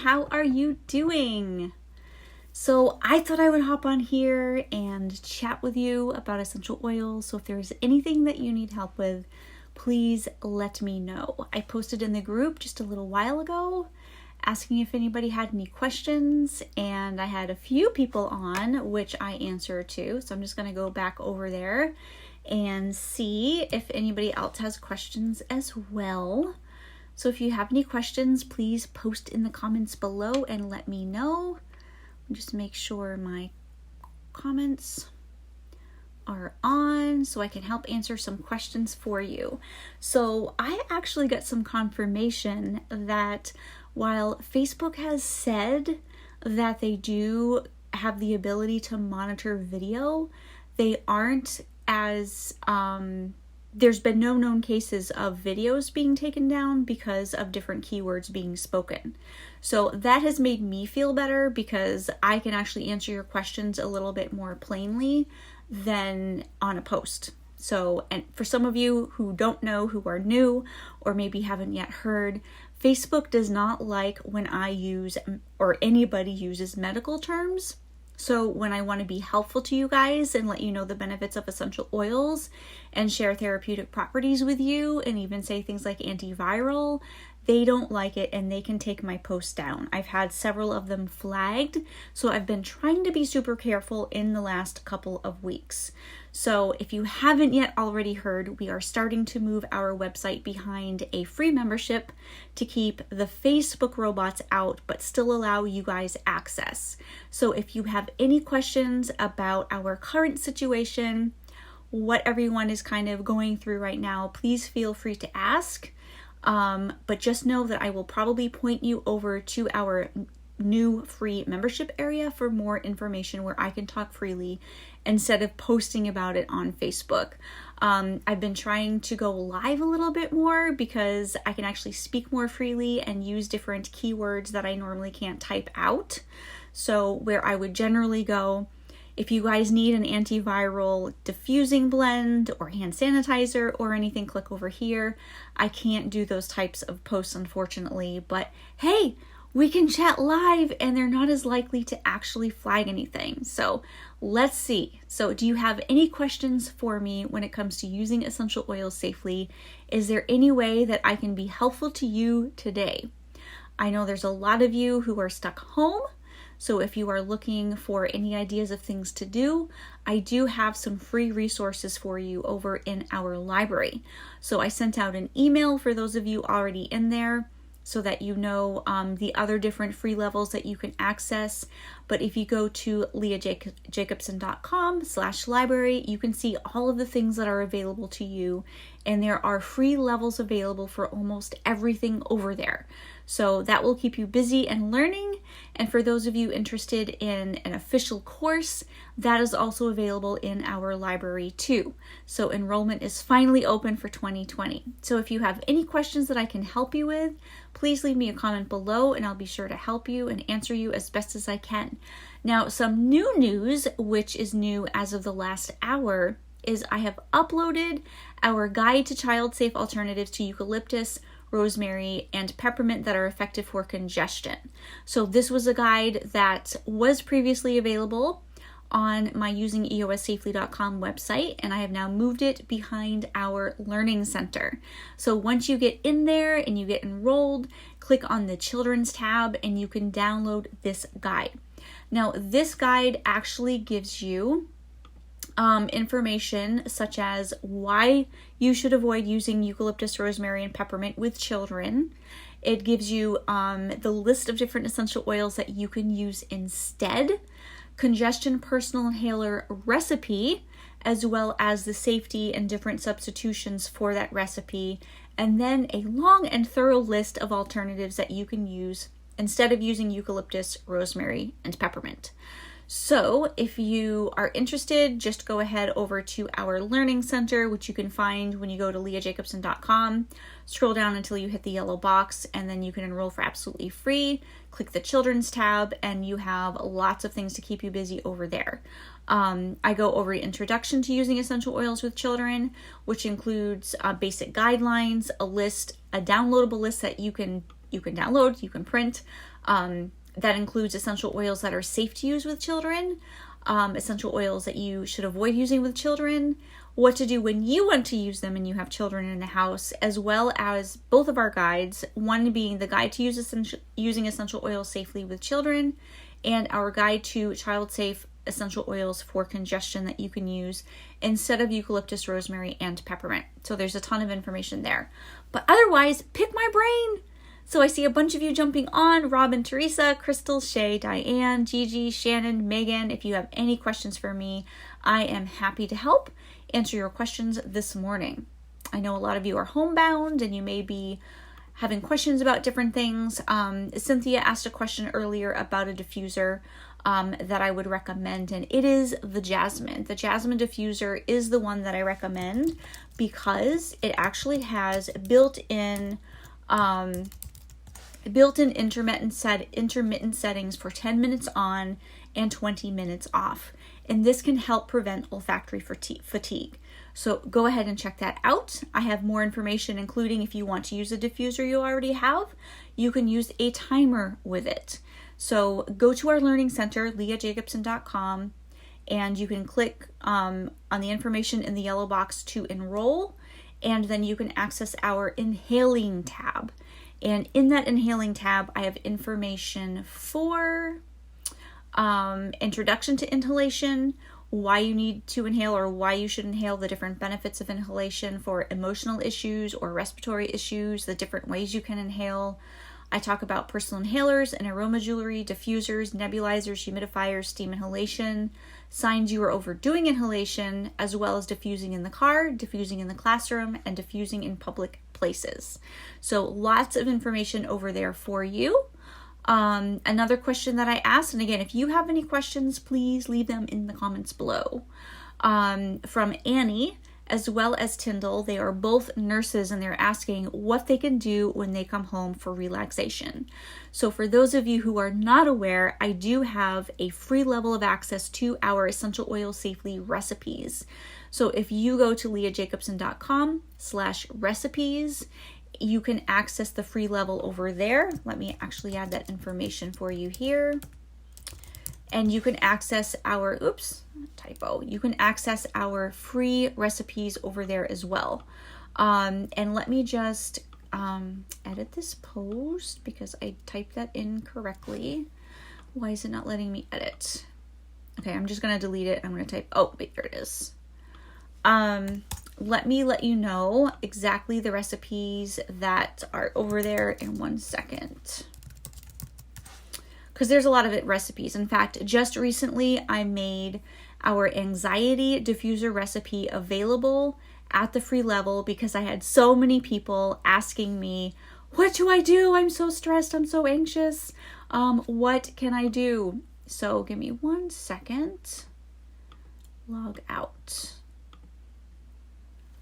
how are you doing? So I thought I would hop on here and chat with you about essential oils. So if there's anything that you need help with, please let me know. I posted in the group just a little while ago asking if anybody had any questions, and I had a few people on which I answered to. So I'm just going to go back over there and see if anybody else has questions as well. So if you have any questions, please post in the comments below and let me know. Just make sure my comments are on so I can help answer some questions for you. So I actually got some confirmation that while Facebook has said that they do have the ability to monitor video, they aren't as, there's been no known cases of videos being taken down because of different keywords being spoken. So that has made me feel better because I can actually answer your questions a little bit more plainly than on a post. So, and for some of you who don't know, who are new, or maybe haven't yet heard, Facebook does not like when I use, or anybody uses, medical terms. So when I want to be helpful to you guys and let you know the benefits of essential oils and share therapeutic properties with you and even say things like antiviral, they don't like it and they can take my posts down. I've had several of them flagged, so I've been trying to be super careful in the last couple of weeks. So if you haven't yet already heard, we are starting to move our website behind a free membership to keep the Facebook robots out, but still allow you guys access. So if you have any questions about our current situation, what everyone is kind of going through right now, please feel free to ask. But just know that I will probably point you over to our new free membership area for more information where I can talk freely instead of posting about it on Facebook. I've been trying to go live a little bit more because I can actually speak more freely and use different keywords that I normally can't type out. So where I would generally go, if you guys need an antiviral diffusing blend or hand sanitizer or anything, click over here. I can't do those types of posts, unfortunately, but hey, we can chat live and they're not as likely to actually flag anything. So let's see. So do you have any questions for me when it comes to using essential oils safely? Is there any way that I can be helpful to you today? I know there's a lot of you who are stuck home. So if you are looking for any ideas of things to do, I do have some free resources for you over in our library. So I sent out an email for those of you already in there so that you know the other different free levels that you can access. But if you go to leahjacobson.com/library, you can see all of the things that are available to you. And there are free levels available for almost everything over there. So that will keep you busy and learning. And for those of you interested in an official course, that is also available in our library too. So enrollment is finally open for 2020. So if you have any questions that I can help you with, please leave me a comment below and I'll be sure to help you and answer you as best as I can. Now, some new news, which is new as of the last hour, is I have uploaded our guide to child-safe alternatives to eucalyptus, rosemary, and peppermint that are effective for congestion. So this was a guide that was previously available on my usingeossafely.com website, and I have now moved it behind our learning center. So once you get in there and you get enrolled, click on the children's tab and you can download this guide. Now, this guide actually gives you information such as why you should avoid using eucalyptus, rosemary, and peppermint with children. It gives you the list of different essential oils that you can use instead, congestion personal inhaler recipe, as well as the safety and different substitutions for that recipe, and then a long and thorough list of alternatives that you can use instead of using eucalyptus, rosemary, and peppermint. So if you are interested, just go ahead over to our learning center, which you can find when you go to leahjacobson.com. Scroll down until you hit the yellow box, and then you can enroll for absolutely free. Click the children's tab, and you have lots of things to keep you busy over there. I go over an introduction to using essential oils with children, which includes basic guidelines, a downloadable list that you can you can download, you can print. That includes essential oils that are safe to use with children, essential oils that you should avoid using with children, what to do when you want to use them and you have children in the house, as well as both of our guides, one being the guide to using essential oils safely with children, and our guide to child-safe essential oils for congestion that you can use instead of eucalyptus, rosemary, and peppermint. So there's a ton of information there. But otherwise, pick my brain! So I see a bunch of you jumping on: Robin, Teresa, Crystal, Shay, Diane, Gigi, Shannon, Megan. If you have any questions for me, I am happy to help answer your questions this morning. I know a lot of you are homebound and you may be having questions about different things. Cynthia asked a question earlier about a diffuser that I would recommend, and it is the Jasmine. The Jasmine diffuser is the one that I recommend because it actually has built-in intermittent settings for 10 minutes on and 20 minutes off. And this can help prevent olfactory fatigue. So go ahead and check that out. I have more information, including if you want to use a diffuser you already have, you can use a timer with it. So go to our learning center, leahjacobson.com, and you can click on the information in the yellow box to enroll, and then you can access our inhaling tab. And in that inhaling tab, I have information for introduction to inhalation, why you need to inhale or why you should inhale, the different benefits of inhalation for emotional issues or respiratory issues, the different ways you can inhale. I talk about personal inhalers and aroma jewelry, diffusers, nebulizers, humidifiers, steam inhalation, signs you are overdoing inhalation, as well as diffusing in the car, diffusing in the classroom, and diffusing in public places. So lots of information over there for you. Another question that I asked, and again, if you have any questions, please leave them in the comments below. From Annie, as well as Tyndall, they are both nurses, and they're asking what they can do when they come home for relaxation. So for those of you who are not aware, I do have a free level of access to our essential oil safely recipes. So if you go to leahjacobson.com/recipes, you can access the free level over there. Let me actually add that information for you here. And you can access our, you can access our free recipes over there as well. And let me just edit this post because I typed that in correctly. Why is it not letting me edit? Okay, I'm just gonna delete it. I'm gonna type, here it is. Let me let you know exactly the recipes that are over there in 1 second. Because there's a lot of recipes. In fact, just recently I made our anxiety diffuser recipe available at the free level because I had so many people asking me, what do I do? I'm so stressed. I'm so anxious. What can I do? So give me 1 second. Log out.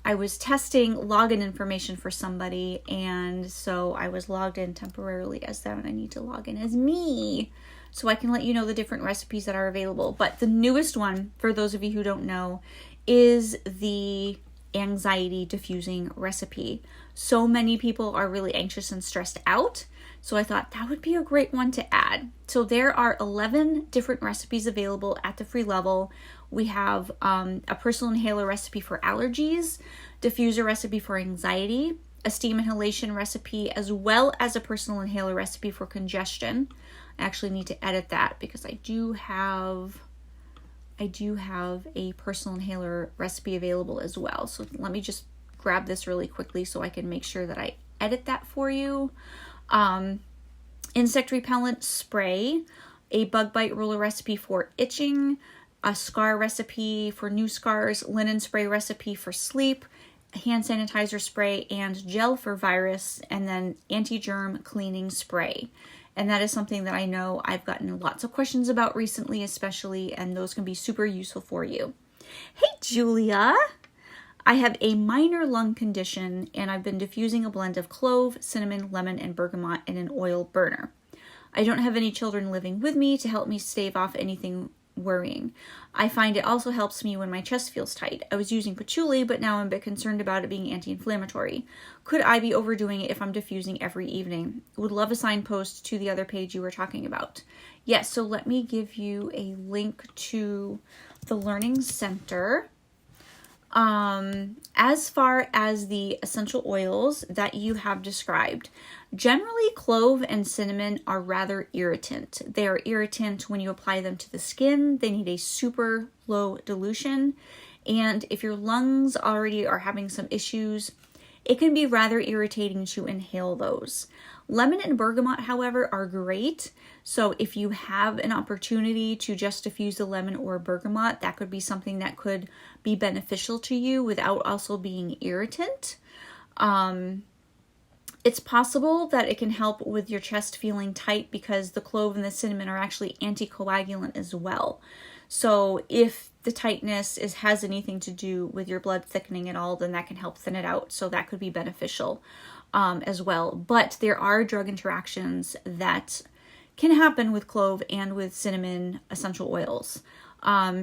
I was testing login information for somebody, and so I was logged in temporarily as them, and I need to log in as me so I can let you know the different recipes that are available. But the newest one, for those of you who don't know, is the anxiety diffusing recipe. So many people are really anxious and stressed out, so I thought that would be a great one to add. So there are 11 different recipes available at the free level. We have a personal inhaler recipe for allergies, diffuser recipe for anxiety, a steam inhalation recipe, as well as a personal inhaler recipe for congestion. I actually need to edit that because I do have a personal inhaler recipe available as well. So let me just grab this really quickly so I can make sure that I edit that for you. Insect repellent spray, a bug bite roller recipe for itching, a scar recipe for new scars, linen spray recipe for sleep, hand sanitizer spray and gel for virus, and then anti-germ cleaning spray. And that is something that I know I've gotten lots of questions about recently, especially, and those can be super useful for you. Hey, Julia. I have a minor lung condition, and I've been diffusing a blend of clove, cinnamon, lemon, and bergamot in an oil burner. I don't have any children living with me to help me stave off anything worrying. I find it also helps me when my chest feels tight. I was using patchouli, but now I'm a bit concerned about it being anti-inflammatory. Could I be overdoing it if I'm diffusing every evening? Would love a signpost to the other page you were talking about. Yes, so let me give you a link to the Learning Center. As far as the essential oils that you have described, generally clove and cinnamon are rather irritant. They are irritant when you apply them to the skin. They need a super low dilution. And if your lungs already are having some issues, it can be rather irritating to inhale those. Lemon and bergamot, however, are great. So if you have an opportunity to just diffuse a lemon or a bergamot, that could be something that could be beneficial to you without also being irritant. It's possible that it can help with your chest feeling tight because the clove and the cinnamon are actually anticoagulant as well. So if the tightness has anything to do with your blood thickening at all, then that can help thin it out. So that could be beneficial as well. But there are drug interactions that can happen with clove and with cinnamon essential oils.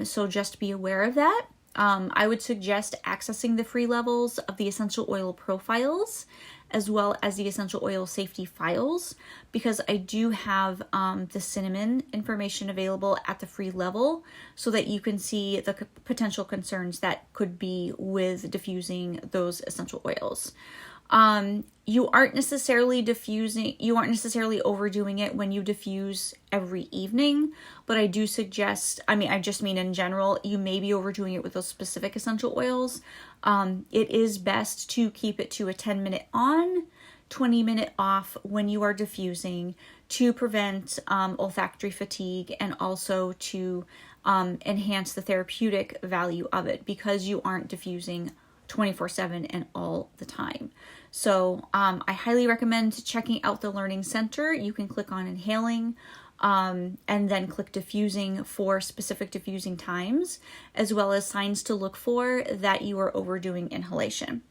So just be aware of that. I would suggest accessing the free levels of the essential oil profiles as well as the essential oil safety files, because I do have the cinnamon information available at the free level so that you can see the potential concerns that could be with diffusing those essential oils. You aren't necessarily overdoing it when you diffuse every evening, but I do suggest, I just mean in general, you may be overdoing it with those specific essential oils. It is best to keep it to a 10-minute on, 20-minute off when you are diffusing to prevent olfactory fatigue and also to enhance the therapeutic value of it because you aren't diffusing 24/7 and all the time. So I highly recommend checking out the Learning Center. You can click on inhaling and then click diffusing for specific diffusing times, as well as signs to look for that you are overdoing inhalation.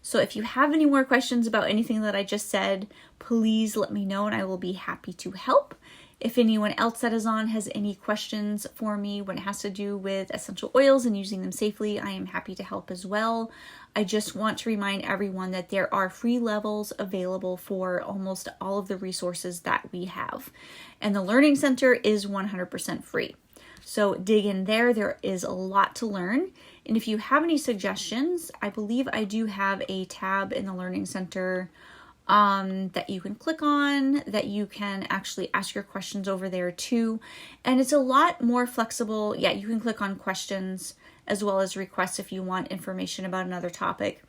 So if you have any more questions about anything that I just said, please let me know and I will be happy to help. If anyone else that is on has any questions for me when it has to do with essential oils and using them safely, I am happy to help as well. I just want to remind everyone that there are free levels available for almost all of the resources that we have. And the Learning Center is 100% free. So dig in there. There is a lot to learn. And if you have any suggestions, I believe I do have a tab in the Learning Center that you can click on, that you can actually ask your questions over there too. And it's a lot more flexible. Yeah, you can click on questions as well as requests if you want information about another topic.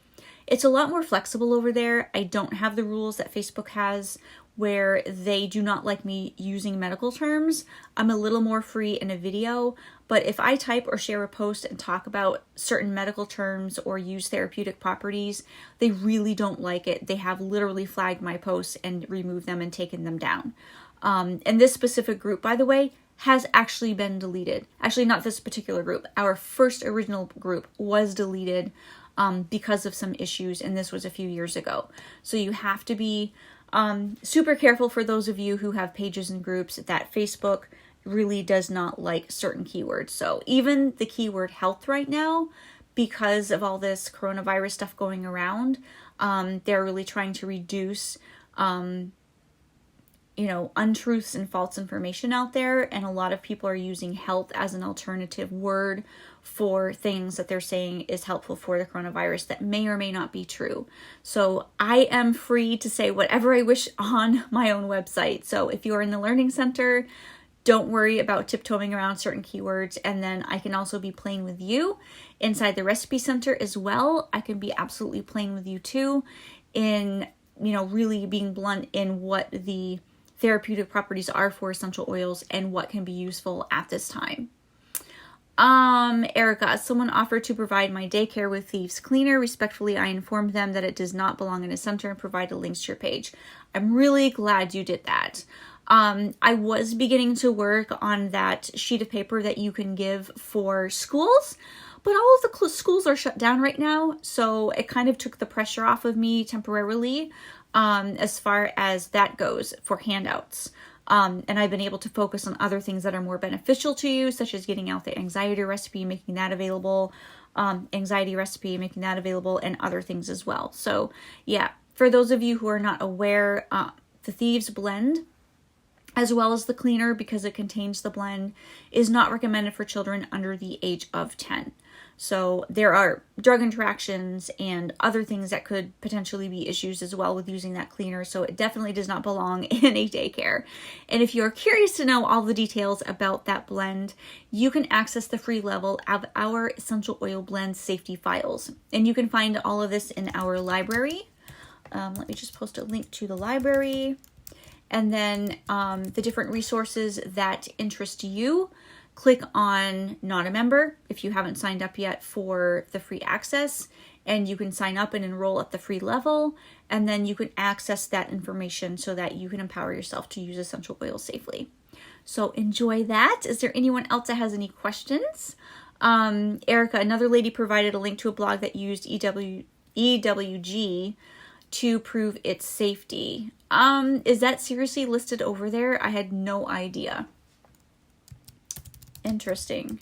It's a lot more flexible over there. I don't have the rules that Facebook has where they do not like me using medical terms. I'm a little more free in a video, but if I type or share a post and talk about certain medical terms or use therapeutic properties, they really don't like it. They have literally flagged my posts and removed them and taken them down. And this specific group, by the way, has actually been deleted. Actually, not this particular group. Our first original group was deleted because of some issues, and this was a few years ago. So you have to be super careful for those of you who have pages and groups that Facebook really does not like certain keywords. So even the keyword health right now, because of all this coronavirus stuff going around, they're really trying to reduce untruths and false information out there. And a lot of people are using health as an alternative word for things that they're saying is helpful for the coronavirus that may or may not be true. So I am free to say whatever I wish on my own website. So if you're in the Learning Center, don't worry about tiptoeing around certain keywords. And then I can also be playing with you inside the Recipe Center as well. I can be absolutely playing with you too in, really being blunt in what the therapeutic properties are for essential oils and what can be useful at this time. Erica, someone offered to provide my daycare with Thieves Cleaner. Respectfully, I informed them that it does not belong in a center and provided links to your page. I'm really glad you did that. I was beginning to work on that sheet of paper that you can give for schools, but all of the schools are shut down right now. So it kind of took the pressure off of me temporarily, as far as that goes for handouts. And I've been able to focus on other things that are more beneficial to you, such as getting out the anxiety recipe, making that available, and other things as well. So yeah, for those of you who are not aware, the Thieves Blend, as well as the cleaner, because it contains the blend, is not recommended for children under the age of 10. So there are drug interactions and other things that could potentially be issues as well with using that cleaner. So it definitely does not belong in a daycare. And if you're curious to know all the details about that blend, you can access the free level of our essential oil blend safety files. And you can find all of this in our library. Let me just post a link to the library. And then the different resources that interest you. Click on Not a Member if you haven't signed up yet for the free access, and you can sign up and enroll at the free level, and then you can access that information so that you can empower yourself to use essential oils safely. So enjoy that. Is there anyone else that has any questions? Erica, another lady, provided a link to a blog that used EWG to prove its safety. Is that seriously listed over there? I had no idea. Interesting.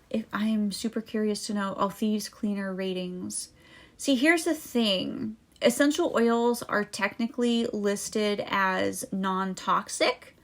If I am super curious to know. Oh, Thieves Cleaner ratings. See, here's the thing. Essential oils are technically listed as non-toxic,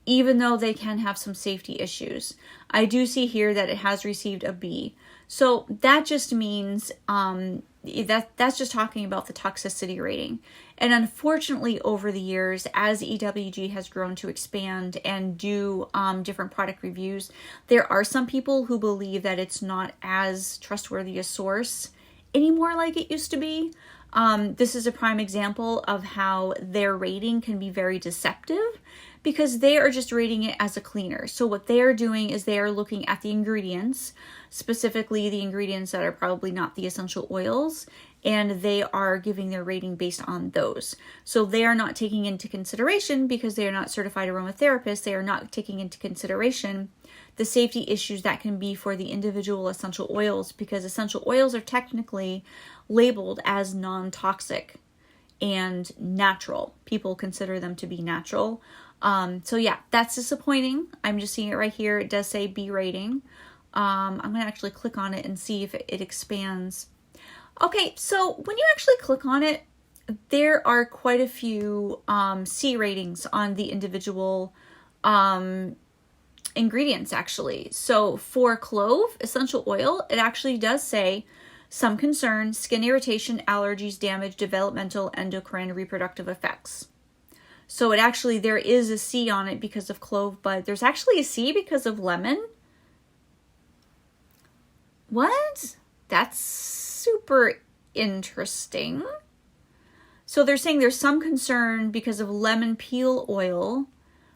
even though they can have some safety issues. I do see here that it has received a B. So that just means that's just talking about the toxicity rating. And unfortunately, over the years, as EWG has grown to expand and do different product reviews, there are some people who believe that it's not as trustworthy a source anymore like it used to be. This is a prime example of how their rating can be very deceptive, because they are just rating it as a cleaner. So what they are doing is they are looking at the ingredients, specifically the ingredients that are probably not the essential oils, and they are giving their rating based on those. So they are not taking into consideration, because they are not certified aromatherapists, they are not taking into consideration the safety issues that can be for the individual essential oils, because essential oils are technically labeled as non-toxic and natural. People consider them to be natural. So yeah, that's disappointing. I'm just seeing it right here. It does say B rating. I'm going to actually click on it and see if it expands. Okay, so when you actually click on it, there are quite a few C ratings on the individual ingredients, actually. So for clove essential oil, it actually does say some concern: skin irritation, allergies, damage, developmental, endocrine, reproductive effects. So it actually, there is a C on it because of clove, but there's actually a C because of lemon. What? That's super interesting. So they're saying there's some concern because of lemon peel oil,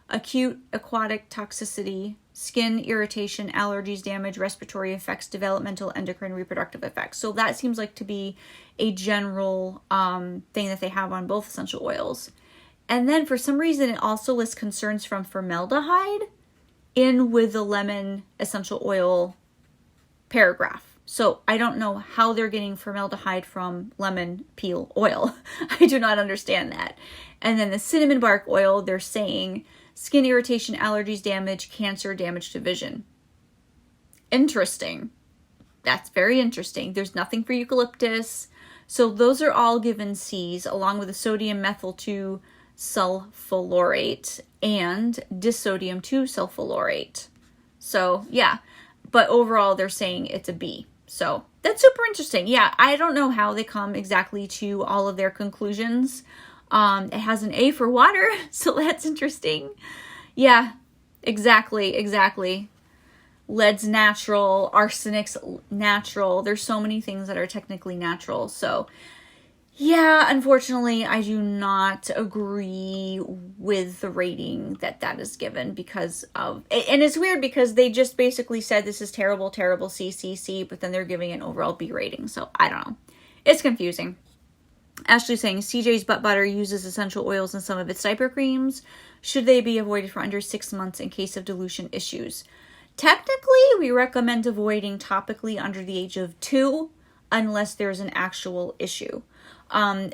acute aquatic toxicity, skin irritation, allergies, damage, respiratory effects, developmental, endocrine, reproductive effects. So that seems like to be a general thing that they have on both essential oils. And then for some reason, it also lists concerns from formaldehyde in with the lemon essential oil paragraph. So I don't know how they're getting formaldehyde from lemon peel oil. I do not understand that. And then the cinnamon bark oil, they're saying skin irritation, allergies, damage, cancer, damage to vision. Interesting. That's very interesting. There's nothing for eucalyptus. So those are all given C's, along with the sodium methyl 2 sulfurate and disodium 2 sulfurate. So yeah, but overall they're saying it's a B. So that's super interesting. Yeah, I don't know how they come exactly to all of their conclusions. It has an A for water, so that's interesting. Yeah, exactly. Lead's natural, arsenic's natural. There's so many things that are technically natural. So yeah, unfortunately, I do not agree with the rating that is given because of, and it's weird because they just basically said this is terrible, C, but then they're giving it an overall B rating. So I don't know. It's confusing. Ashley's saying CJ's butt butter uses essential oils in some of its diaper creams. Should they be avoided for under 6 months in case of dilution issues? Technically, we recommend avoiding topically under the age of 2 unless there's an actual issue.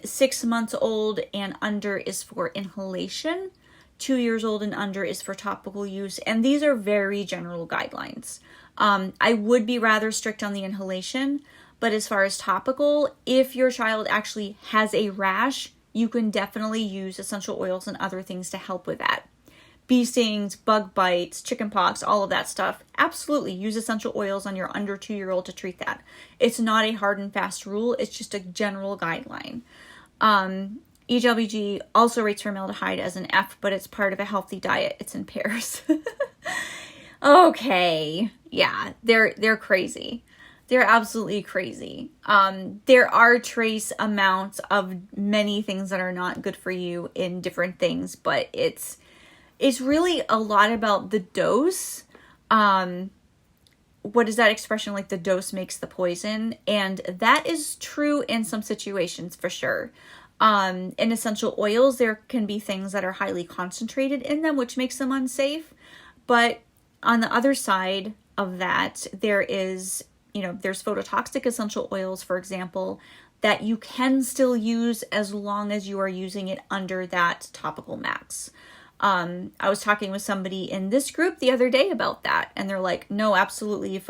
6 months old and under is for inhalation. 2 years old and under is for topical use. And these are very general guidelines. I would be rather strict on the inhalation, but as far as topical, if your child actually has a rash, you can definitely use essential oils and other things to help with that. Bee stings, bug bites, chicken pox, all of that stuff. Absolutely use essential oils on your under 2-year-old to treat that. It's not a hard and fast rule. It's just a general guideline. EWG also rates formaldehyde as an F, but it's part of a healthy diet. It's in pairs. Okay. Yeah, they're crazy. They're absolutely crazy. There are trace amounts of many things that are not good for you in different things, but it's really a lot about the dose. What is that expression? Like the dose makes the poison. And that is true in some situations for sure. In essential oils, there can be things that are highly concentrated in them, which makes them unsafe. But on the other side of that, there's phototoxic essential oils, for example, that you can still use as long as you are using it under that topical max. I was talking with somebody in this group the other day about that, and they're like, no, absolutely,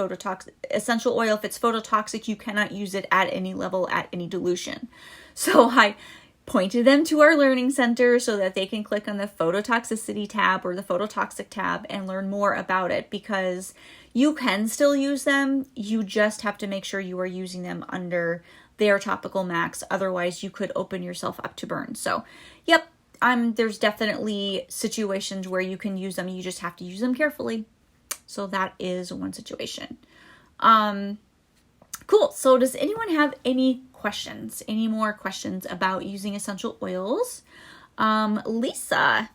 essential oil, if it's phototoxic, you cannot use it at any level, at any dilution. So I pointed them to our learning center so that they can click on the phototoxicity tab or the phototoxic tab and learn more about it, because you can still use them. You just have to make sure you are using them under their topical max. Otherwise, you could open yourself up to burn. So, yep, there's definitely situations where you can use them. You just have to use them carefully. So that is one situation. Cool. So does anyone have any more questions about using essential oils? Lisa,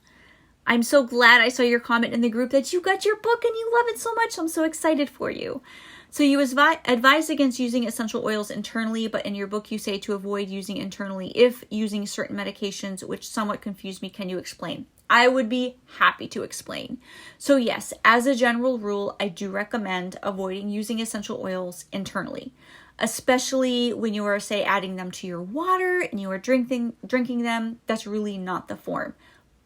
I'm so glad I saw your comment in the group that you got your book and you love it so much. I'm so excited for you. So you advise against using essential oils internally, but in your book you say to avoid using internally if using certain medications, which somewhat confused me. Can you explain? I would be happy to explain. So yes, as a general rule, I do recommend avoiding using essential oils internally, especially when you are, say, adding them to your water and you are drinking them. That's really not the form.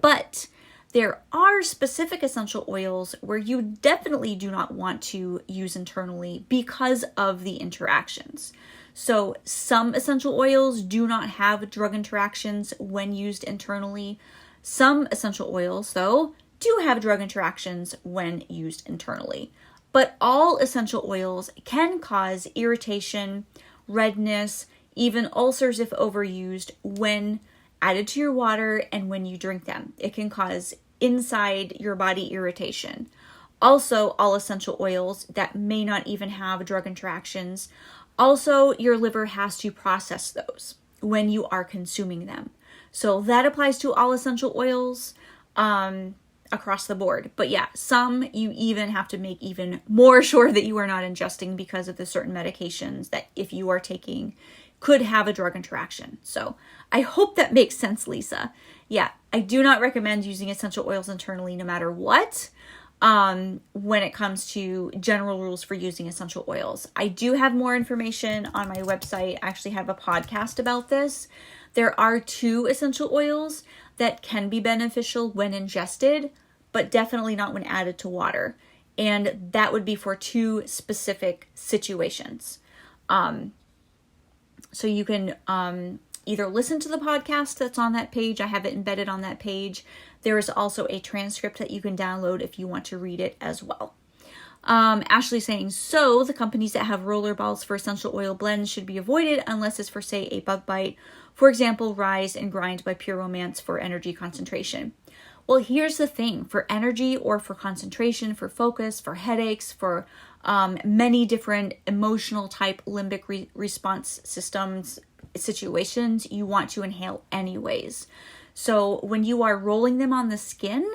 But there are specific essential oils where you definitely do not want to use internally because of the interactions. So some essential oils do not have drug interactions when used internally. Some essential oils, though, do have drug interactions when used internally. But all essential oils can cause irritation, redness, even ulcers if overused when added to your water and when you drink them. It can cause inside your body irritation. Also, all essential oils that may not even have drug interactions, also your liver has to process those when you are consuming them. So that applies to all essential oils across the board. But yeah, some you even have to make even more sure that you are not ingesting because of the certain medications that if you are taking could have a drug interaction. So I hope that makes sense, Lisa. Yeah, I do not recommend using essential oils internally no matter what when it comes to general rules for using essential oils. I do have more information on my website. I actually have a podcast about this. There are 2 essential oils that can be beneficial when ingested, but definitely not when added to water. And that would be for 2 specific situations. So you can either listen to the podcast that's on that page. I have it embedded on that page. There is also a transcript that you can download if you want to read it as well. Ashley saying, so the companies that have roller balls for essential oil blends should be avoided unless it's for, say, a bug bite. For example, Rise and Grind by Pure Romance for energy concentration. Well, here's the thing. For energy or for concentration, for focus, for headaches, for many different emotional type limbic response systems situations, you want to inhale anyways. So when you are rolling them on the skin,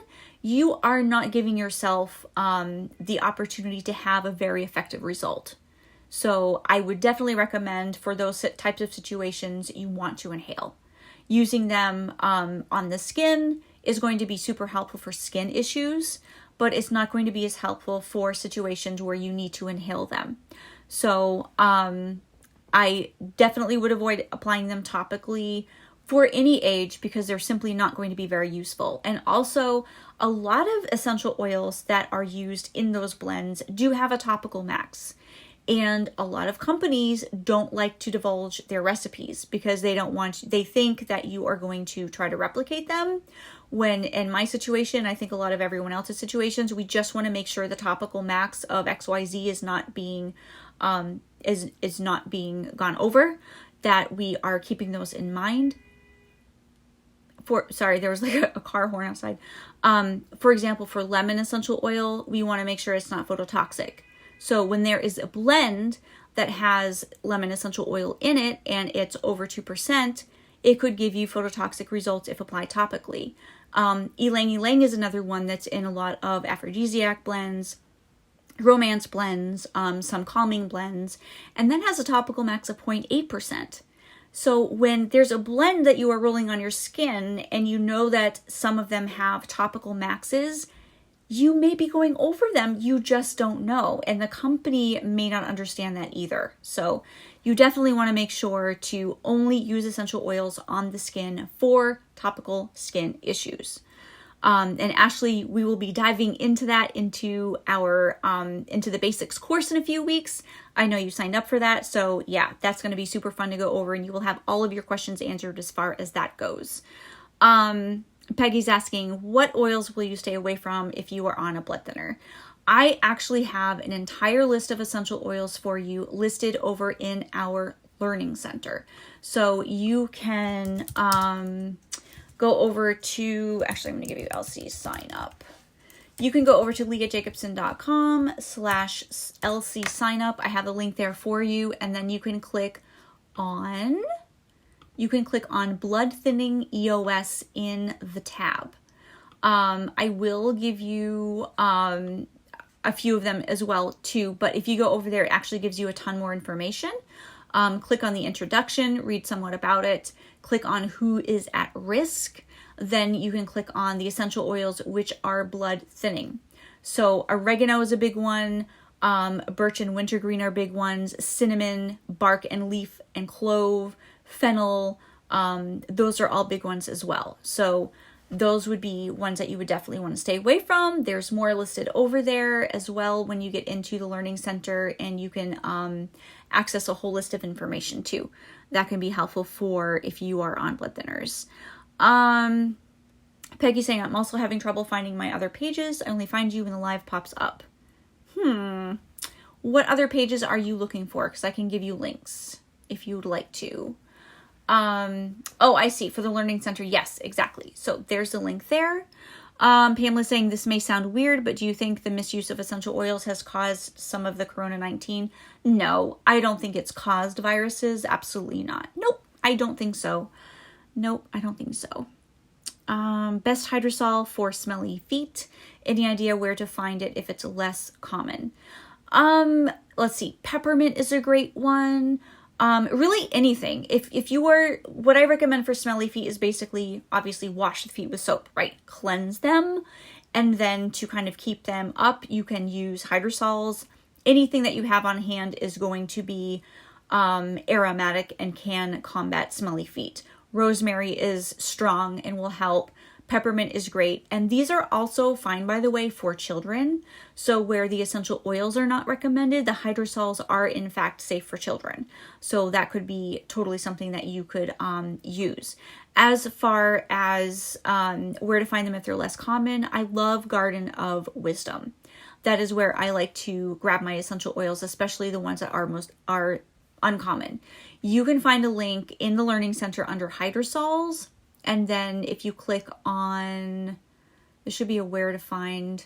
you are not giving yourself the opportunity to have a very effective result. So I would definitely recommend for those types of situations, you want to inhale. Using them on the skin is going to be super helpful for skin issues, but it's not going to be as helpful for situations where you need to inhale them. So I definitely would avoid applying them topically for any age because they're simply not going to be very useful. And also, a lot of essential oils that are used in those blends do have a topical max. And a lot of companies don't like to divulge their recipes because they think that you are going to try to replicate them. When in my situation, I think a lot of everyone else's situations, we just want to make sure the topical max of XYZ is not being is not being gone over, that we are keeping those in mind. Sorry, there was like a car horn outside. For example, for lemon essential oil, we want to make sure it's not phototoxic. So when there is a blend that has lemon essential oil in it and it's over 2%, it could give you phototoxic results if applied topically. Ylang ylang is another one that's in a lot of aphrodisiac blends, romance blends, some calming blends, and then has a topical max of 0.8%. So when there's a blend that you are rolling on your skin and you know that some of them have topical maxes, you may be going over them, you just don't know. And the company may not understand that either. So you definitely want to make sure to only use essential oils on the skin for topical skin issues. And Ashley, we will be diving into that into our into the basics course in a few weeks. I know you signed up for that. So yeah, that's going to be super fun to go over and you will have all of your questions answered as far as that goes. Peggy's asking, what oils will you stay away from if you are on a blood thinner? I actually have an entire list of essential oils for you listed over in our learning center. So you can go over to, actually I'm going to give you LC sign up. You can go over to leahjacobson.com/LC sign up. I have a link there for you. And then you can click on blood thinning EOS in the tab. I will give you a few of them as well too, but if you go over there, it actually gives you a ton more information. Click on the introduction, read somewhat about it, click on who is at risk. Then you can click on the essential oils, which are blood thinning. So oregano is a big one. Birch and wintergreen are big ones. Cinnamon, bark and leaf and clove, fennel, those are all big ones as well. So those would be ones that you would definitely want to stay away from. There's more listed over there as well when you get into the learning center, and you can access a whole list of information too. That can be helpful for if you are on blood thinners. Peggy saying, I'm also having trouble finding my other pages. I only find you when the live pops up. What other pages are you looking for? Because I can give you links if you would like to. Oh, I see. For the Learning Center. Yes, exactly. So there's a link there. Pamela's saying, this may sound weird, but do you think the misuse of essential oils has caused some of the Corona-19? No, I don't think it's caused viruses. Absolutely not. Nope, I don't think so. Nope, I don't think so. Best hydrosol for smelly feet. Any idea where to find it if it's less common? Let's see. Peppermint is a great one. Really anything. If you are, what I recommend for smelly feet is basically, obviously wash the feet with soap, right? Cleanse them. And then to kind of keep them up, you can use hydrosols. Anything that you have on hand is going to be, aromatic and can combat smelly feet. Rosemary is strong and will help. Peppermint is great. And these are also fine, by the way, for children. So where the essential oils are not recommended, the hydrosols are in fact safe for children. So that could be totally something that you could use. As far as where to find them if they're less common, I love Garden of Wisdom. That is where I like to grab my essential oils, especially the ones that are uncommon. You can find a link in the Learning Center under hydrosols. And then if you click on, there should be a where to find.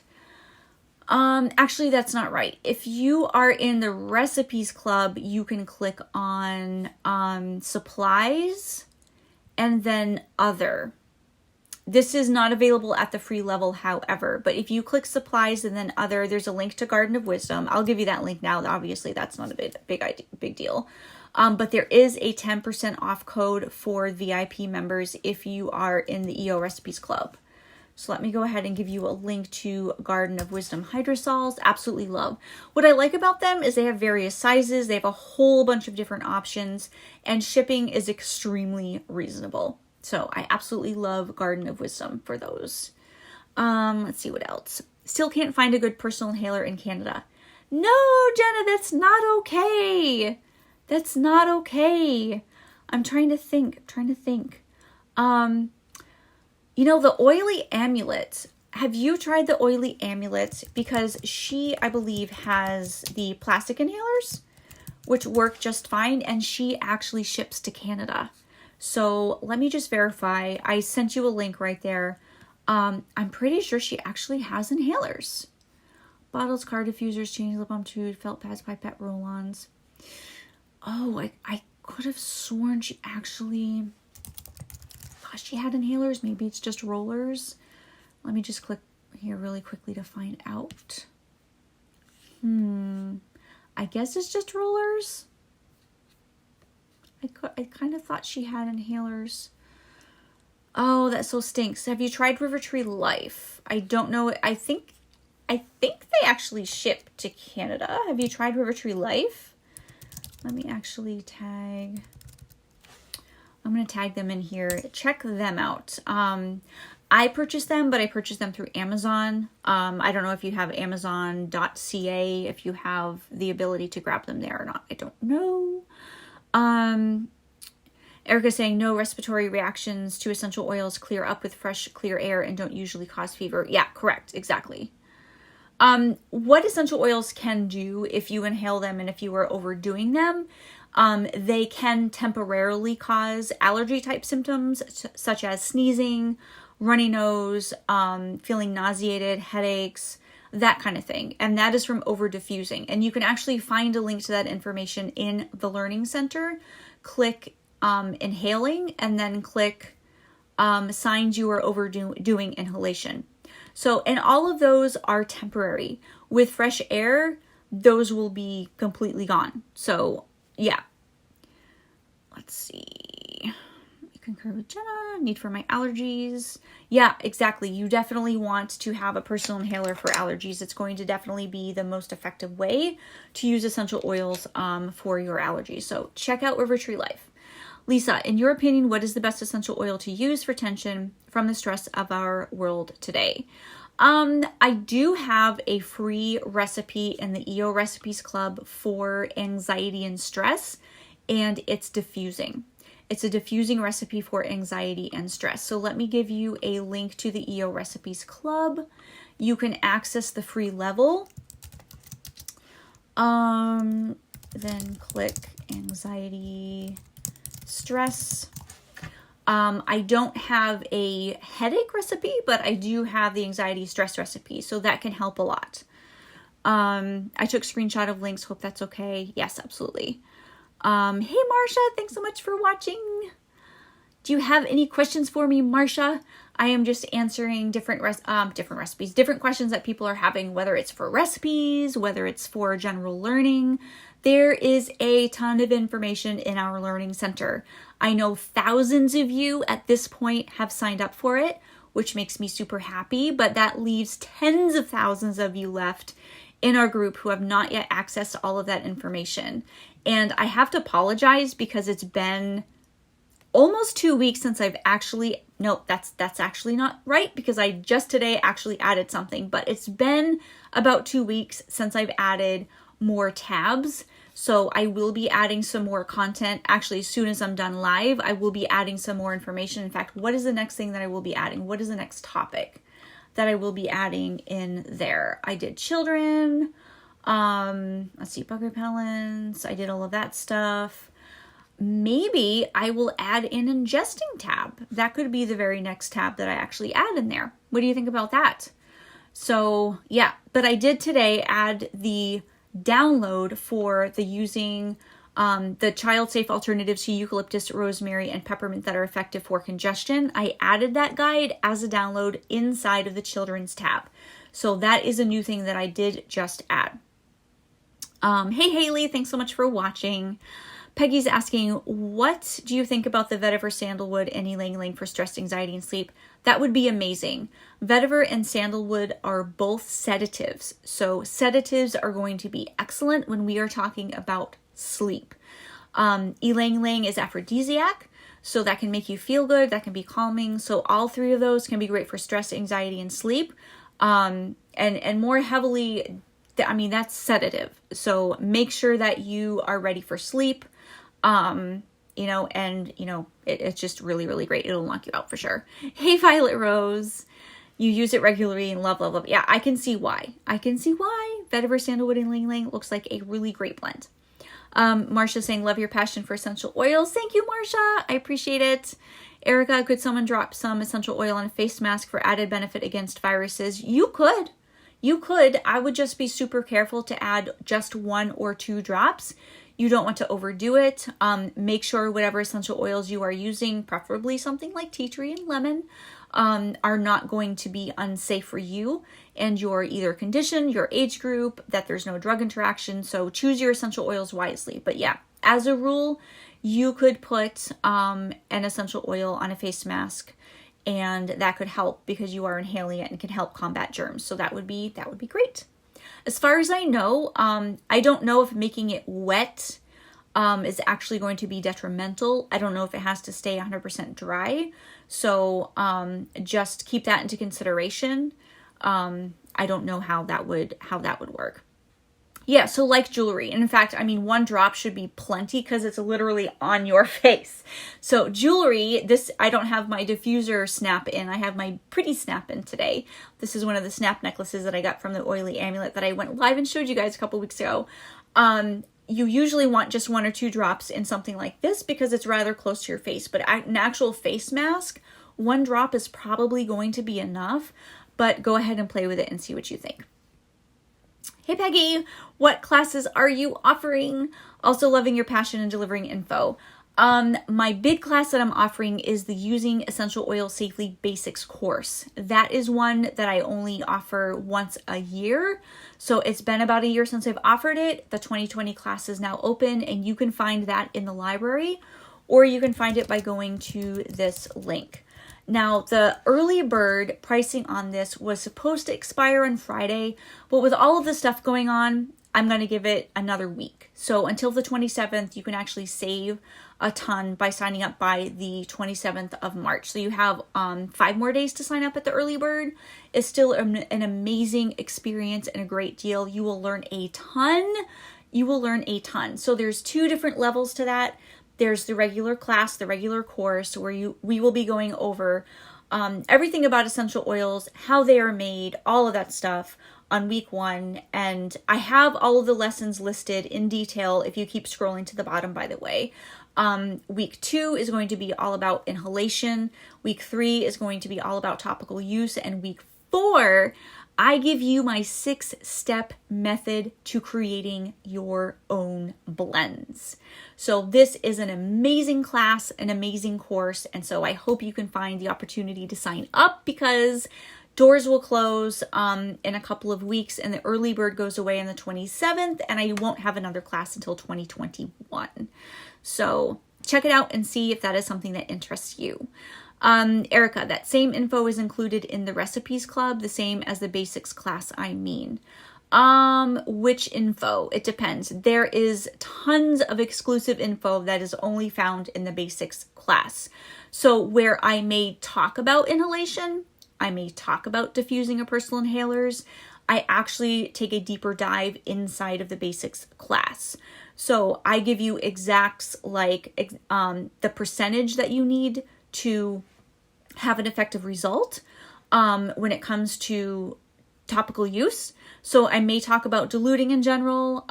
Actually, that's not right. If you are in the recipes club, you can click on supplies and then other. This is not available at the free level, however, but if you click supplies and then other, there's a link to Garden of Wisdom. I'll give you that link now. Obviously, that's not a big deal. But there is a 10% off code for VIP members if you are in the EO Recipes Club. So let me go ahead and give you a link to Garden of Wisdom hydrosols. Absolutely love. What I like about them is they have various sizes. They have a whole bunch of different options, and shipping is extremely reasonable. So I absolutely love Garden of Wisdom for those. Let's see what else. Still can't find a good personal inhaler in Canada. No, Jenna, that's not okay. That's not okay. I'm trying to think. You know, the oily amulet. Have you tried the oily amulet? Because she, I believe, has the plastic inhalers, which work just fine, and she actually ships to Canada. So let me just verify. I sent you a link right there. I'm pretty sure she actually has inhalers. Bottles, car diffusers, change lip balm tube, felt pads, pipette, roll-ons. Oh, I could have sworn she actually thought she had inhalers. Maybe it's just rollers. Let me just click here really quickly to find out. I guess it's just rollers. I kind of thought she had inhalers. Oh, that so stinks. Have you tried River Tree Life? I don't know. I think they actually ship to Canada. Have you tried River Tree Life? Let me actually tag. I'm going to tag them in here. Check them out. I purchased them, but I purchased them through Amazon. I don't know if you have Amazon.ca, if you have the ability to grab them there or not. I don't know. Erica's saying no respiratory reactions to essential oils clear up with fresh, clear air and don't usually cause fever. Yeah, correct. Exactly. What essential oils can do if you inhale them and if you are overdoing them, they can temporarily cause allergy type symptoms such as sneezing, runny nose, feeling nauseated, headaches, that kind of thing. And that is from over diffusing. And you can actually find a link to that information in the Learning Center. Click inhaling and then click signs you are overdoing inhalation. So, and all of those are temporary. With fresh air, those will be completely gone. So, yeah. Let's see. I concur with Jenna. Need for my allergies. Yeah, exactly. You definitely want to have a personal inhaler for allergies. It's going to definitely be the most effective way to use essential oils for your allergies. So, check out River Tree Life. Lisa, in your opinion, what is the best essential oil to use for tension from the stress of our world today? I do have a free recipe in the EO Recipes Club for anxiety and stress, and it's diffusing. It's a diffusing recipe for anxiety and stress. So let me give you a link to the EO Recipes Club. You can access the free level. Then click anxiety, stress. I don't have a headache recipe, but I do have the anxiety stress recipe, so that can help a lot. I took screenshot of links. Hope that's okay. Yes, absolutely. Hey, Marsha, thanks so much for watching. Do you have any questions for me, Marsha? I am just answering different recipes, different questions that people are having, whether it's for recipes, whether it's for general learning. There is a ton of information in our Learning Center. I know thousands of you at this point have signed up for it, which makes me super happy, but that leaves tens of thousands of you left in our group who have not yet accessed all of that information. And I have to apologize because it's been almost 2 weeks since I've actually, no, that's actually not right, because I just today actually added something, but it's been about 2 weeks since I've added more tabs. So I will be adding some more content. Actually, as soon as I'm done live, I will be adding some more information. In fact, what is the next thing that I will be adding? What is the next topic that I will be adding in there? I did children. Let's see, bug repellents. I did all of that stuff. Maybe I will add an ingesting tab. That could be the very next tab that I actually add in there. What do you think about that? So yeah, but I did today add the download for the using the child-safe alternatives to eucalyptus, rosemary, and peppermint that are effective for congestion. I added that guide as a download inside of the children's tab. So that is a new thing that I did just add. Hey Haley, thanks so much for watching. Peggy's asking, what do you think about the vetiver, sandalwood, and ylang-ylang for stress, anxiety, and sleep? That would be amazing. Vetiver and sandalwood are both sedatives. So sedatives are going to be excellent when we are talking about sleep. Ylang-ylang is aphrodisiac. So that can make you feel good. That can be calming. So all three of those can be great for stress, anxiety, and sleep. And more heavily, I mean, that's sedative. So make sure that you are ready for sleep. It's just really, really great. It'll knock you out for sure. Hey, Violet Rose. You use it regularly and love. Yeah, I can see why. Vetiver, Sandalwood, and Ling Ling looks like a really great blend. Marsha saying, love your passion for essential oils. Thank you, Marsha. I appreciate it. Erica, could someone drop some essential oil on a face mask for added benefit against viruses? You could. I would just be super careful to add just 1 or 2 drops. You don't want to overdo it. Make sure whatever essential oils you are using, preferably something like tea tree and lemon, are not going to be unsafe for you and your either condition, your age group, that there's no drug interaction. So choose your essential oils wisely. But yeah, as a rule, you could put an essential oil on a face mask, and that could help because you are inhaling it and can help combat germs. So that would be great. As far as I know, I don't know if making it wet is actually going to be detrimental. I don't know if it has to stay 100% dry. So just keep that into consideration. I don't know how that would work. Yeah, so like jewelry. And in fact, I mean, 1 drop should be plenty because it's literally on your face. So jewelry, I don't have my diffuser snap in. I have my pretty snap in today. This is one of the snap necklaces that I got from the Oily Amulet that I went live and showed you guys a couple weeks ago. You usually want just 1 or 2 drops in something like this because it's rather close to your face. But an actual face mask, 1 drop is probably going to be enough. But go ahead and play with it and see what you think. Hey Peggy, what classes are you offering? Also loving your passion in delivering info. My big class that I'm offering is the Using Essential Oil Safely Basics course. That is one that I only offer once a year. So it's been about a year since I've offered it. The 2020 class is now open, and you can find that in the library, or you can find it by going to this link. Now, the early bird pricing on this was supposed to expire on Friday, but with all of the stuff going on, I'm going to give it another week. So until the 27th, you can actually save a ton by signing up by the 27th of March. So you have 5 more days to sign up at the early bird. It's still an amazing experience and a great deal. You will learn a ton. So there's 2 different levels to that. There's the regular class, the regular course, where we will be going over everything about essential oils, how they are made, all of that stuff on week 1. And I have all of the lessons listed in detail if you keep scrolling to the bottom, by the way. Week 2 is going to be all about inhalation. Week 3 is going to be all about topical use. And week 4, I give you my 6-step method to creating your own blends. So this is an amazing class, an amazing course. And so I hope you can find the opportunity to sign up because doors will close in a couple of weeks and the early bird goes away on the 27th and I won't have another class until 2021. So check it out and see if that is something that interests you. Erica, that same info is included in the recipes club, the same as the basics class, I mean. Which info? It depends. There is tons of exclusive info that is only found in the basics class. So where I may talk about inhalation, I may talk about diffusing or personal inhalers, I actually take a deeper dive inside of the basics class. So I give you exacts like the percentage that you need to have an effective result when it comes to topical use. So I may talk about diluting in general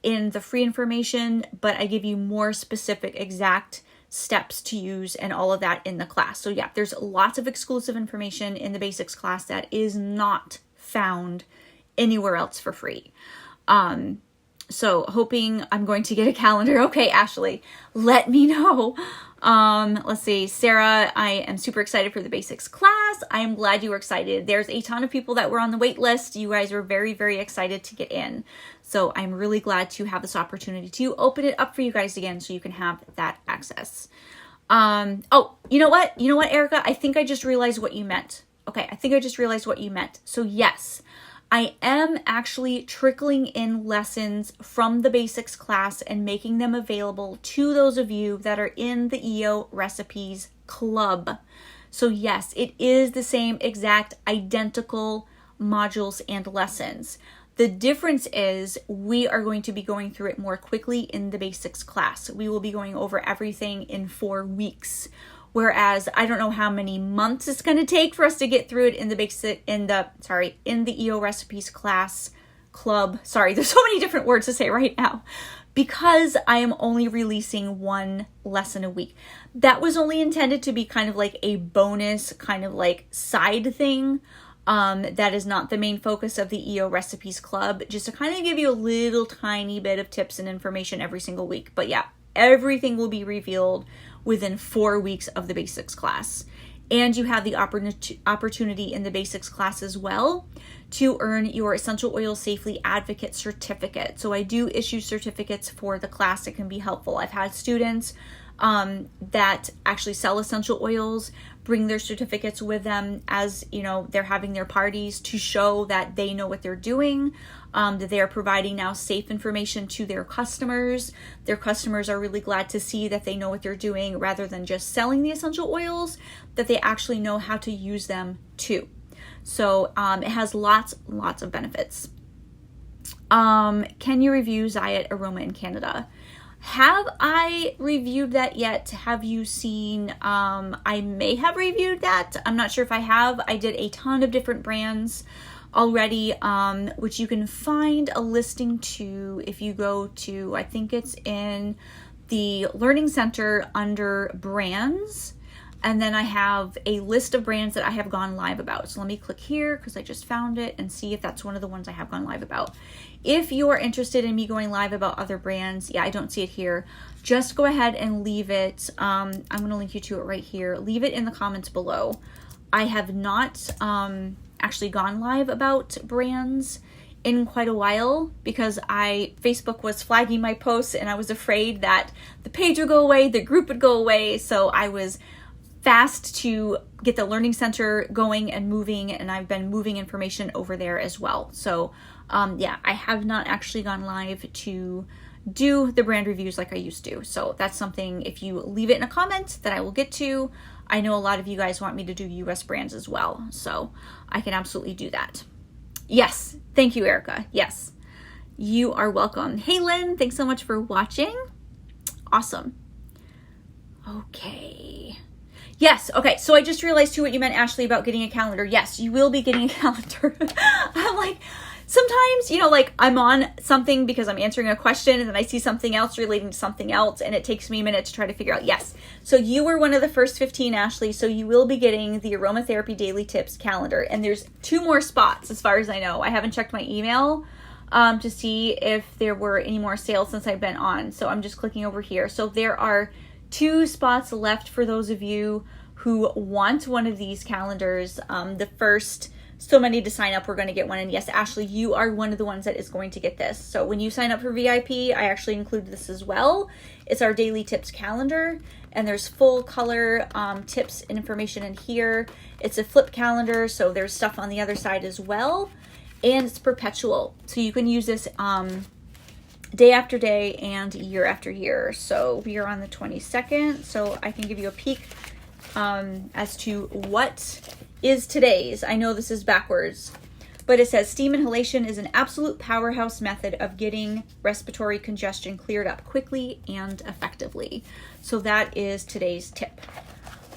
in the free information, but I give you more specific exact steps to use and all of that in the class. So yeah, there's lots of exclusive information in the basics class that is not found anywhere else for free. So hoping I'm going to get a calendar. Okay, Ashley, let me know. Let's see, Sarah, I am super excited for the basics class. I am glad you were excited. There's a ton of people that were on the wait list. You guys were very, very excited to get in. So I'm really glad to have this opportunity to open it up for you guys again so you can have that access. Oh, you know what, Erica? I think I just realized what you meant. Okay, I think I just realized what you meant. So yes, I am actually trickling in lessons from the basics class and making them available to those of you that are in the EO Recipes Club. So yes, it is the same exact identical modules and lessons. The difference is we are going to be going through it more quickly in the basics class. We will be going over everything in 4 weeks. Whereas I don't know how many months it's going to take for us to get through it in the EO Recipes class club. Sorry, there's so many different words to say right now. Because I am only releasing 1 lesson a week. That was only intended to be kind of like a bonus, kind of like side thing. That is not the main focus of the EO Recipes Club, just to kind of give you a little tiny bit of tips and information every single week. But yeah, everything will be revealed within 4 weeks of the basics class. And you have the opportunity in the basics class as well to earn your Essential Oil Safely Advocate certificate. So I do issue certificates for the class that can be helpful. I've had students that actually sell essential oils bring their certificates with them as, you know, they're having their parties to show that they know what they're doing, that they are providing now safe information to their customers. Their customers are really glad to see that they know what they're doing rather than just selling the essential oils, that they actually know how to use them too. So it has lots of benefits. Can you review Zayat Aroma in Canada? Have I reviewed that yet? Have you seen? I may have reviewed that. I'm not sure if I have. I did a ton of different brands already, which you can find a listing to if you go to, I think it's in the Learning Center under brands. And then I have a list of brands that I have gone live about. So let me click here because I just found it and see if that's one of the ones I have gone live about. If you're interested in me going live about other brands, yeah, I don't see it here. Just go ahead and leave it. I'm going to link you to it right here. Leave it in the comments below. I have not actually gone live about brands in quite a while because Facebook was flagging my posts and I was afraid that the page would go away, the group would go away. So I was fast to get the Learning Center going and moving, and I've been moving information over there as well. So yeah, I have not actually gone live to do the brand reviews like I used to. So that's something, if you leave it in a comment, that I will get to. I know a lot of you guys want me to do US brands as well, so I can absolutely do that. Yes, thank you, Erica. Yes, you are welcome. Hey, Lynn, thanks so much for watching. Awesome. Okay. Yes, okay, so I just realized too what you meant, Ashley, about getting a calendar. Yes, you will be getting a calendar. I'm like, sometimes, you know, like I'm on something because I'm answering a question and then I see something else relating to something else and it takes me a minute to try to figure out. Yes, so you were one of the first 15, Ashley, so you will be getting the Aromatherapy Daily Tips calendar. And there's 2 more spots as far as I know. I haven't checked my email to see if there were any more sales since I've been on. So I'm just clicking over here. So there are 2 spots left for those of you who want one of these calendars. The first so many to sign up, we're going to get one. And yes, Ashley, you are one of the ones that is going to get this. So when you sign up for VIP, I actually include this as well. It's our daily tips calendar, and there's full color tips and information in here. It's a flip calendar, so there's stuff on the other side as well. And it's perpetual, so you can use this day after day and year after year. So we are on the 22nd, so I can give you a peek as to what is today's. I know this is backwards, but it says steam inhalation is an absolute powerhouse method of getting respiratory congestion cleared up quickly and effectively. So that is today's tip.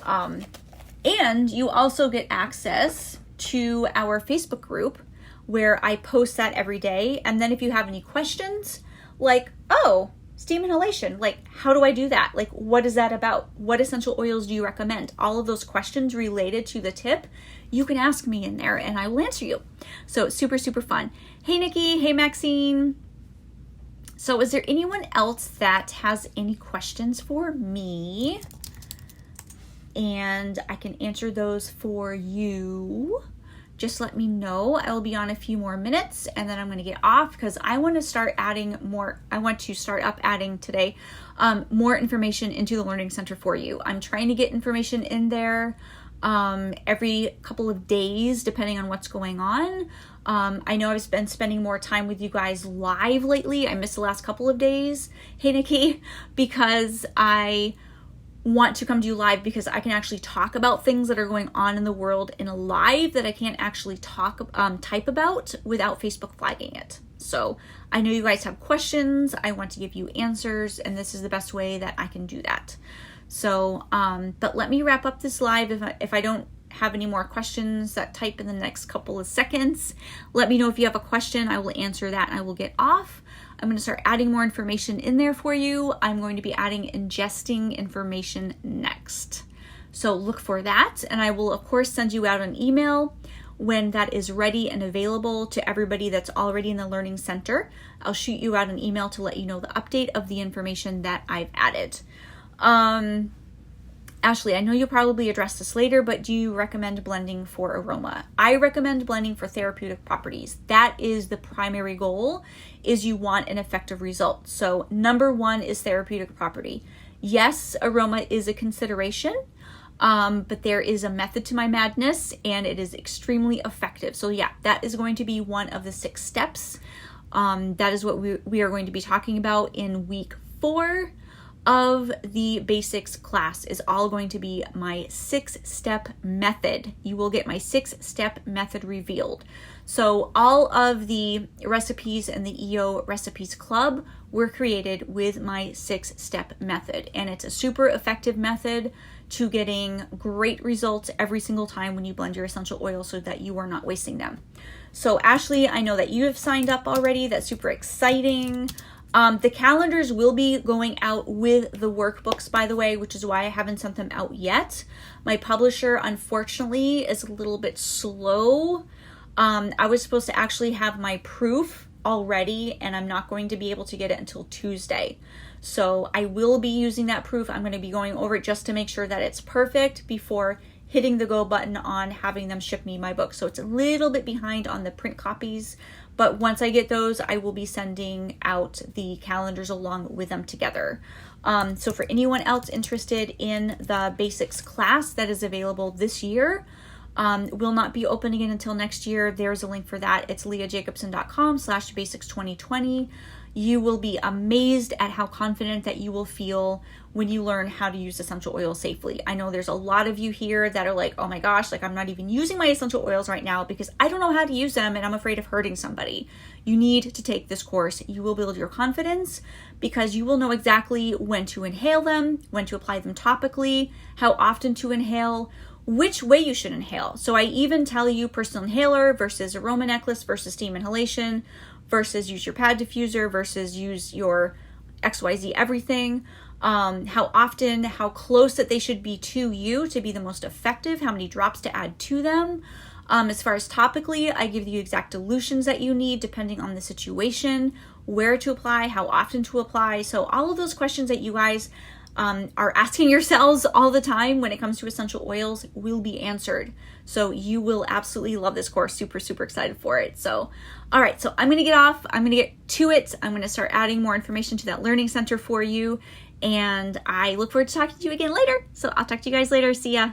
And you also get access to our Facebook group where I post that every day. And then if you have any questions, like, oh, steam inhalation, like, how do I do that? Like, what is that about? What essential oils do you recommend? All of those questions related to the tip, you can ask me in there and I will answer you. So it's super, super fun. Hey, Nikki. Hey, Maxine. So is there anyone else that has any questions for me? And I can answer those for you. Just let me know. I will be on a few more minutes and then I'm going to get off because I want to start adding more. I want to start up adding today more information into the Learning Center for you. I'm trying to get information in there every couple of days, depending on what's going on. I know I've been spending more time with you guys live lately. I missed the last couple of days, hey Nikki, because I want to come to you live because I can actually talk about things that are going on in the world in a live that I can't actually type about without Facebook flagging it. So I know you guys have questions. I want to give you answers, and this is the best way that I can do that. So, but let me wrap up this live. If I don't have any more questions that type in the next couple of seconds, let me know if you have a question. I will answer that and I will get off. I'm going to start adding more information in there for you. I'm going to be adding ingesting information next. So look for that. And I will, of course, send you out an email when that is ready and available to everybody that's already in the Learning Center. I'll shoot you out an email to let you know the update of the information that I've added. Ashley, I know you'll probably address this later, but do you recommend blending for aroma? I recommend blending for therapeutic properties. That is the primary goal, is you want an effective result. So number one is therapeutic property. Yes, aroma is a consideration, but there is a method to my madness and it is extremely effective. So yeah, that is going to be one of the 6 steps. That is what we are going to be talking about in week 4 of the basics class. Is all going to be my 6-step method. You will get my 6-step method revealed. So all of the recipes in the EO Recipes Club were created with my 6-step method. And it's a super effective method to getting great results every single time when you blend your essential oils so that you are not wasting them. So Ashley, I know that you have signed up already. That's super exciting. The calendars will be going out with the workbooks, by the way, which is why I haven't sent them out yet. My publisher, unfortunately, is a little bit slow. I was supposed to actually have my proof already, and I'm not going to be able to get it until Tuesday. So I will be using that proof. I'm going to be going over it just to make sure that it's perfect before hitting the go button on having them ship me my book. So it's a little bit behind on the print copies, but once I get those, I will be sending out the calendars along with them together. So for anyone else interested in the basics class that is available this year, will not be open again until next year. There's a link for that. It's leahjacobson.com/basics2020. You will be amazed at how confident that you will feel when you learn how to use essential oils safely. I know there's a lot of you here that are like, oh my gosh, like I'm not even using my essential oils right now because I don't know how to use them and I'm afraid of hurting somebody. You need to take this course. You will build your confidence because you will know exactly when to inhale them, when to apply them topically, how often to inhale, which way you should inhale. So I even tell you personal inhaler versus aroma necklace versus steam inhalation versus use your pad diffuser versus use your XYZ everything. How often, how close that they should be to you to be the most effective, how many drops to add to them. As far as topically, I give you exact dilutions that you need depending on the situation, where to apply, how often to apply. So all of those questions that you guys are asking yourselves all the time when it comes to essential oils will be answered. So you will absolutely love this course. Super, super excited for it. So, all right, so I'm going to get off. I'm going to get to it. I'm going to start adding more information to that learning center for you. And I look forward to talking to you again later. So I'll talk to you guys later. See ya.